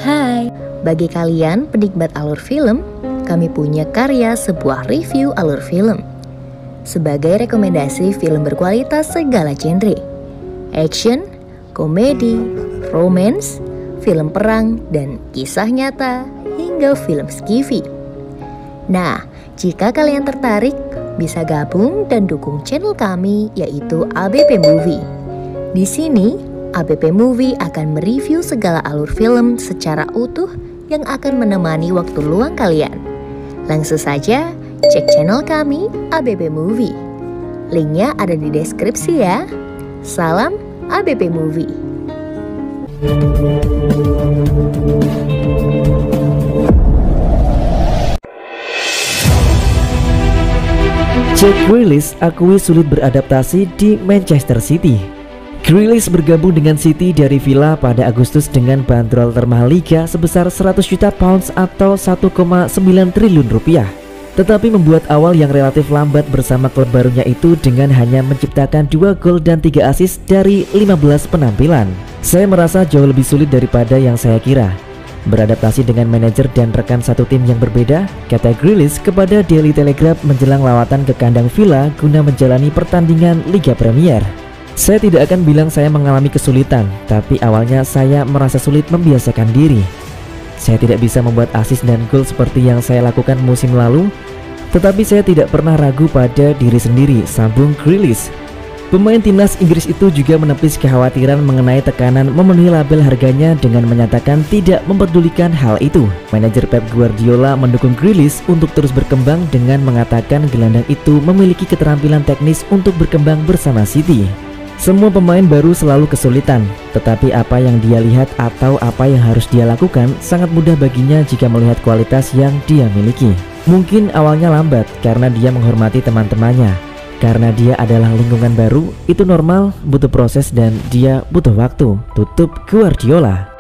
Hai, bagi kalian penikmat alur film, kami punya karya sebuah review alur film. Sebagai rekomendasi film berkualitas segala genre, action, komedi, romance, film perang, dan kisah nyata, hingga film skifi. Nah, jika kalian tertarik, bisa gabung dan dukung channel kami, yaitu ABP Movie. Di sini, ABP Movie akan mereview segala alur film secara utuh yang akan menemani waktu luang kalian. Langsung saja cek channel kami ABP Movie. Linknya ada di deskripsi ya. Salam ABP Movie. Jack Grealish akui sulit beradaptasi di Manchester City. Grealish bergabung dengan City dari Villa pada Agustus dengan bandrol termahal liga sebesar 100 juta pounds atau 1,9 triliun rupiah. Tetapi membuat awal yang relatif lambat bersama klub barunya itu dengan hanya menciptakan 2 gol dan 3 assist dari 15 penampilan. Saya merasa jauh lebih sulit daripada yang saya kira. Beradaptasi dengan manajer dan rekan satu tim yang berbeda, kata Grealish kepada Daily Telegraph menjelang lawatan ke kandang Villa guna menjalani pertandingan Liga Premier. Saya tidak akan bilang saya mengalami kesulitan, tapi awalnya saya merasa sulit membiasakan diri. Saya tidak bisa membuat assist dan gol seperti yang saya lakukan musim lalu, tetapi saya tidak pernah ragu pada diri sendiri, sambung Grealish. Pemain timnas Inggris itu juga menepis kekhawatiran mengenai tekanan memenuhi label harganya dengan menyatakan tidak memperdulikan hal itu. Manajer Pep Guardiola mendukung Grealish untuk terus berkembang dengan mengatakan gelandang itu memiliki keterampilan teknis untuk berkembang bersama City. Semua pemain baru selalu kesulitan, tetapi apa yang dia lihat atau apa yang harus dia lakukan sangat mudah baginya jika melihat kualitas yang dia miliki. Mungkin awalnya lambat karena dia menghormati teman-temannya. Karena dia adalah lingkungan baru, itu normal, butuh proses dan dia butuh waktu, tutup Guardiola.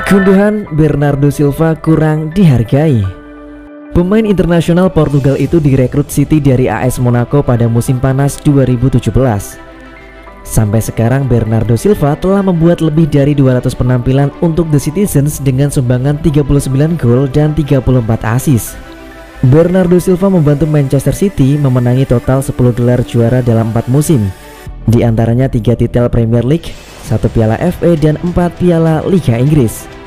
Gunduhan Bernardo Silva kurang dihargai. Pemain internasional Portugal itu direkrut City dari AS Monaco pada musim panas 2017. Sampai sekarang Bernardo Silva telah membuat lebih dari 200 penampilan untuk The Citizens dengan sumbangan 39 gol dan 34 assist. Bernardo Silva membantu Manchester City memenangi total 10 gelar juara dalam 4 musim. Di antaranya 3 titel Premier League, 1 piala FA dan 4 piala Liga Inggris.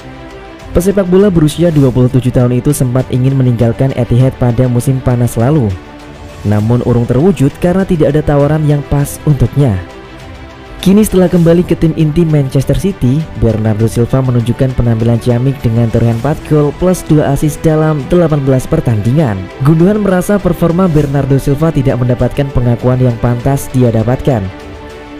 Pesepak bola berusia 27 tahun itu sempat ingin meninggalkan Etihad pada musim panas lalu. Namun urung terwujud karena tidak ada tawaran yang pas untuknya. Kini setelah kembali ke tim inti Manchester City, Bernardo Silva menunjukkan penampilan ciamik dengan torehan 4 gol plus 2 assist dalam 18 pertandingan. Gunduhan merasa performa Bernardo Silva tidak mendapatkan pengakuan yang pantas dia dapatkan.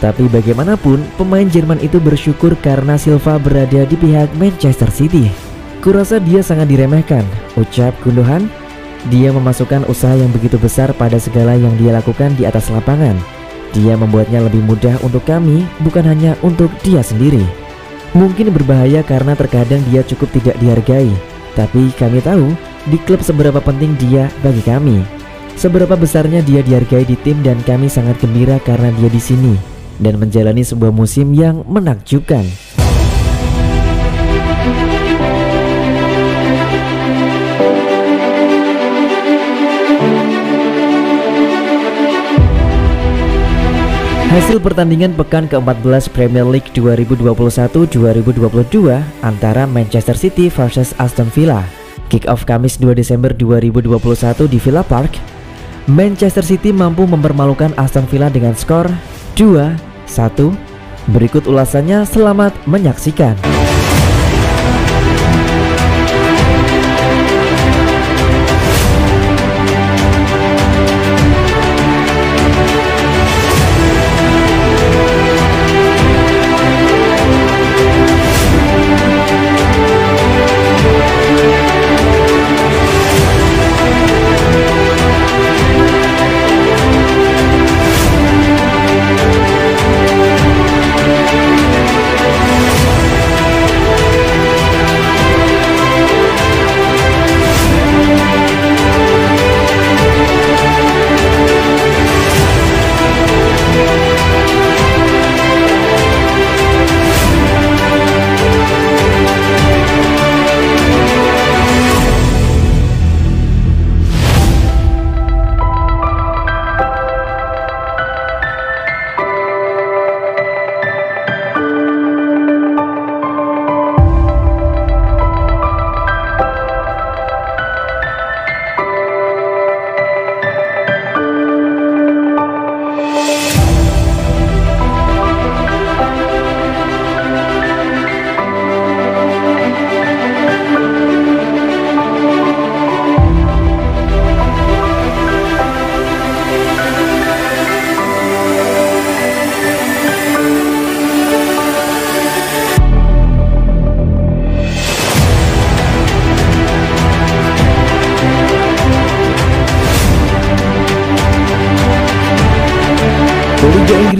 Tapi bagaimanapun, pemain Jerman itu bersyukur karena Silva berada di pihak Manchester City. Kurasa dia sangat diremehkan, ucap Gunduhan. Dia memasukkan usaha yang begitu besar pada segala yang dia lakukan di atas lapangan. Dia membuatnya lebih mudah untuk kami, bukan hanya untuk dia sendiri. Mungkin berbahaya karena terkadang dia cukup tidak dihargai. Tapi kami tahu di klub seberapa penting dia bagi kami. Seberapa besarnya dia dihargai di tim dan kami sangat gembira karena dia di sini dan menjalani sebuah musim yang menakjubkan. Hasil pertandingan pekan ke-14 Premier League 2021-2022 antara Manchester City versus Aston Villa. Kick-off Kamis 2 Desember 2021 di Villa Park. Manchester City mampu mempermalukan Aston Villa dengan skor 2-1. Berikut ulasannya, selamat menyaksikan.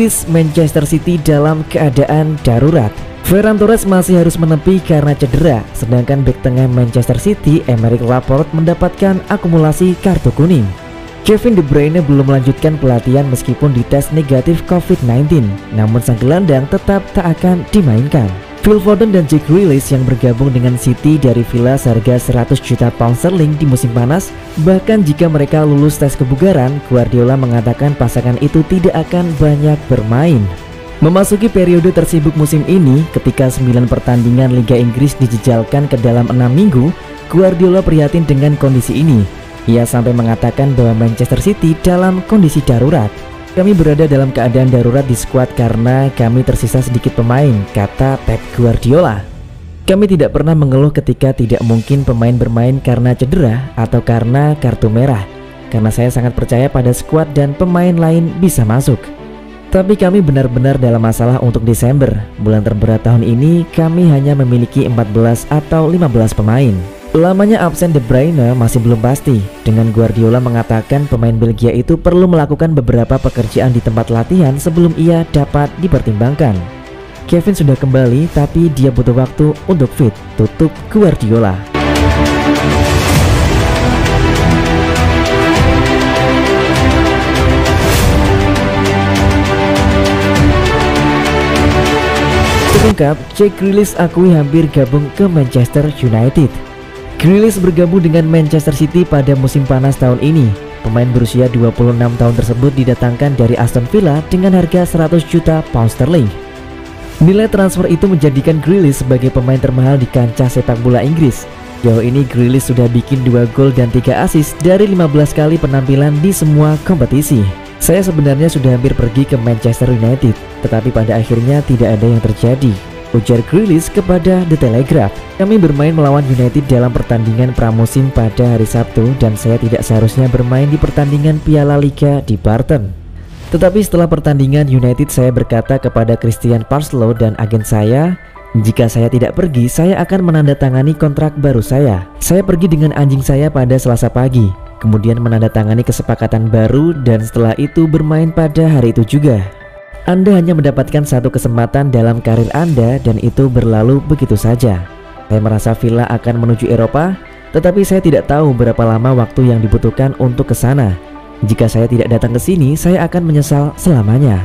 Inggris, Manchester City dalam keadaan darurat. Ferran Torres masih harus menepi karena cedera, sedangkan bek tengah Manchester City, Aymeric Laporte, mendapatkan akumulasi kartu kuning. Kevin De Bruyne belum melanjutkan pelatihan meskipun dites negatif COVID-19, namun sang gelandang tetap tak akan dimainkan. Phil Foden dan Jack Grealish yang bergabung dengan City dari Villa seharga 100 juta pound sterling di musim panas. Bahkan jika mereka lulus tes kebugaran, Guardiola mengatakan pasangan itu tidak akan banyak bermain. Memasuki periode tersibuk musim ini, ketika 9 pertandingan Liga Inggris dijejalkan ke dalam 6 minggu, Guardiola prihatin dengan kondisi ini. Ia sampai mengatakan bahwa Manchester City dalam kondisi darurat. Kami berada dalam keadaan darurat di skuad karena kami tersisa sedikit pemain, kata Pep Guardiola. Kami tidak pernah mengeluh ketika tidak mungkin pemain bermain karena cedera atau karena kartu merah, karena saya sangat percaya pada skuad dan pemain lain bisa masuk. Tapi kami benar-benar dalam masalah untuk Desember. Bulan terberat tahun ini kami hanya memiliki 14 atau 15 pemain. Lamanya absen De Bruyne masih belum pasti. Dengan Guardiola mengatakan pemain Belgia itu perlu melakukan beberapa pekerjaan di tempat latihan sebelum ia dapat dipertimbangkan. Kevin sudah kembali tapi dia butuh waktu untuk fit, tutup Guardiola. Terungkap, Jack Grealish akui hampir gabung ke Manchester United. Grealish bergabung dengan Manchester City pada musim panas tahun ini. Pemain berusia 26 tahun tersebut didatangkan dari Aston Villa dengan harga 100 juta pound sterling. Nilai transfer itu menjadikan Grealish sebagai pemain termahal di kancah sepak bola Inggris. Jauh ini Grealish sudah bikin 2 gol dan 3 assist dari 15 kali penampilan di semua kompetisi. Saya sebenarnya sudah hampir pergi ke Manchester United, tetapi pada akhirnya tidak ada yang terjadi, ujar Grealish kepada The Telegraph. Kami bermain melawan United dalam pertandingan pramusim pada hari Sabtu dan saya tidak seharusnya bermain di pertandingan Piala Liga di Barton. Tetapi setelah pertandingan United saya berkata kepada Christian Parslow dan agen saya, jika saya tidak pergi saya akan menandatangani kontrak baru saya. Saya pergi dengan anjing saya pada Selasa pagi, kemudian menandatangani kesepakatan baru dan setelah itu bermain pada hari itu juga. Anda hanya mendapatkan satu kesempatan dalam karir Anda dan itu berlalu begitu saja. Saya merasa Villa akan menuju Eropa, tetapi saya tidak tahu berapa lama waktu yang dibutuhkan untuk ke sana. Jika saya tidak datang ke sini, saya akan menyesal selamanya.